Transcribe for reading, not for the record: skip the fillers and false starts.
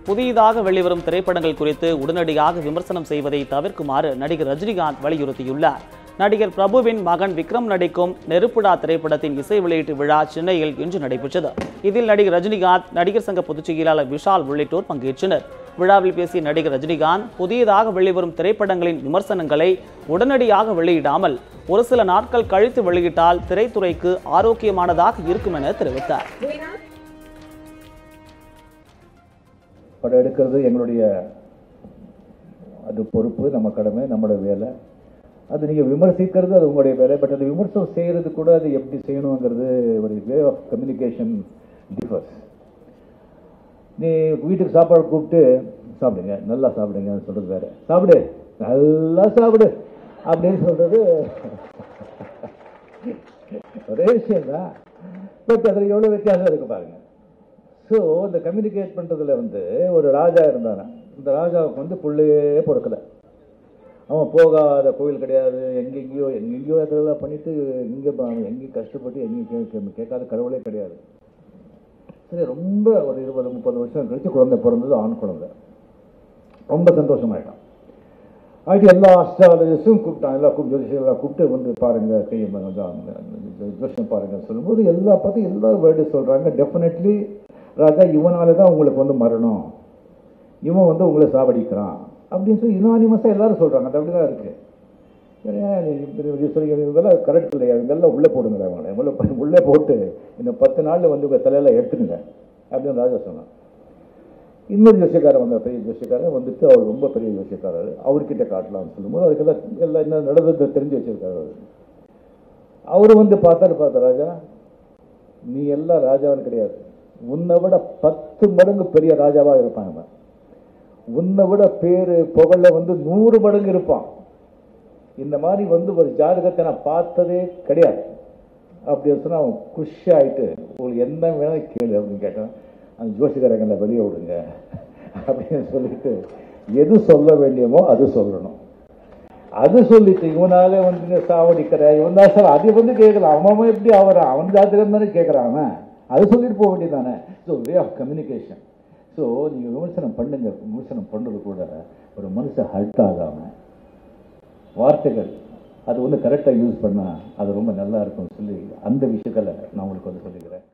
புதிதாக வெளிவரும் திரைப்படங்கள் குறித்து உடனடியாக விமர்சனம் செய்வதை தவிர்க்குமாறு நடிகர் ரஜினிகாந்த் வலியுறுத்தியுள்ளார். நடிகர் பிரபுவின் மகன் விக்ரம் நடிக்கும் நெருப்புடா திரைப்படத்தின் இசை வெளியீட்டு விழா சென்னையில் இன்று நடைபெற்றது. இதில் நடிகர் ரஜினிகாந்த், நடிகர் சங்க பொதுச் செயலாளர் விஷால் உள்ளிட்டோர் பங்கேற்றனர். விழாவில் பேசிய நடிகர் ரஜினிகாந்த், புதியதாக வெளிவரும் திரைப்படங்களின் விமர்சனங்களை உடனடியாக வெளியிடாமல் ஒரு சில நாட்கள் கழித்து வெளியிட்டால் திரைத்துறைக்கு ஆரோக்கியமானதாக இருக்கும் என தெரிவித்தார். படம் எடுக்கிறது எங்களுடைய அது பொறுப்பு, நம்ம கடமை, நம்மளோட வேலை. அது நீங்கள் விமர்சிக்கிறது அது உங்களுடைய வேலை. பட் அது விமர்சனம் செய்கிறது கூட அது எப்படி செய்யணுங்கிறது ஒரு வே ஆஃப் கம்யூனிகேஷன் டிஃபர்ஸ். நீ வீட்டுக்கு சாப்பாடு கூப்பிட்டு சாப்பிடுங்க, நல்லா சாப்பிடுங்க சொல்கிறது வேறு, சாப்பிடு நல்லா சாப்பிடு அப்படின்னு சொல்கிறது ஒரே விஷயம்தான். பட் அதில் எவ்வளோ வித்தியாசம் இருக்கு பாருங்க. ஸோ இந்த கம்யூனிகேட் பண்ணுறதுல ஒரு ராஜா இருந்தானா, இந்த ராஜாவுக்கு பிள்ளையே பொறுக்கலை. அவன் போகாத கோவில் கிடையாது, எங்கெங்கேயோ அதெல்லாம் பண்ணிட்டு எங்கேயும் கஷ்டப்பட்டு எங்கேயும் கேட்காத கடவுளே கிடையாது. சரி, ரொம்ப ஒரு 20-30 வருஷம் கழிச்சு குழந்தை பிறந்தது, ஆண் குழந்தை. ரொம்ப சந்தோஷமாயிட்டான். ஆகிட்டு எல்லா அஸ்ட்ராலஜிஸ்டும் கூப்பிட்டான், ஜோதிஷர்களாக கூப்பிட்டு பாருங்க, கையை ஜோசியம் பாருங்க சொல்லும்போது எல்லா பார்த்து எல்லா வேர்டு சொல்கிறாங்க. டெஃபினெட்லி ராஜா, இவனால தான் உங்களுக்கு மரணம், இவன் உங்களை சாவடிக்கிறான் அப்படின்னு சொல்லி யுனானிமஸாக எல்லாரும் சொல்கிறாங்க. அது அப்படி தான் இருக்குது. இவங்கெல்லாம் கரெக்ட் இல்லையா, இவங்கெல்லாம் உள்ளே போடுங்க, அவங்கள உள்ளே போட்டு இந்த 10 நாளில் உங்கள் தலையில் எடுத்துடுங்க அப்படின்னு ராஜா சொன்னான். இன்னொரு ஜோசியக்காரன் பெரிய ஜோசியக்காரன் அவர் ரொம்ப பெரிய ஜோசியக்காரர், அவர்கிட்ட காட்டலாம்னு சொல்லும்போது அதுக்கெல்லாம் எல்லாம் என்ன நடந்தது தெரிஞ்சு வச்சிருக்காரு. அவர் பார்த்தாரு, ராஜா நீ எல்லாம் ராஜாவும் கிடையாது, உன்னை விட 10 மடங்கு பெரிய ராஜாவாக இருப்பாங்க. உன்னை விட பேரு புகழ 100 மடங்கு இருப்பான். இந்த மாதிரி ஒரு ஜாதகத்தை நான் பார்த்ததே கிடையாது அப்படின்னு சொன்னா அவன் குஷி ஆயிட்டு, உங்களுக்கு என்ன வேணாலும் கேளு அப்படின்னு கேட்டான். அந்த ஜோசிகாரங்களை வெளியே விடுங்க அப்படின்னு சொல்லிட்டு எது சொல்ல வேண்டியமோ அது சொல்லணும். அது சொல்லிட்டு இவனால சாவடிக்கிற இவன் தான் சார் அது கேட்கலாம். அவன் எப்படி ஆகிறான், அவன் ஜாதகம் தானே கேட்குறான், அது சொல்லிட்டு போக வேண்டியதானே. So way of communication. So நீங்கள் விமர்சனம் பண்ணுங்க. விமர்சனம் பண்ணுறது கூட ஒரு மனுஷன் ஹர்ட் ஆகாமல் வார்த்தைகள் அது கரெக்டாக யூஸ் பண்ணால் அது ரொம்ப நல்லா இருக்கும்னு சொல்லி அந்த விஷயத்தில் நான் உங்களுக்கு சொல்லிக்கிறேன்.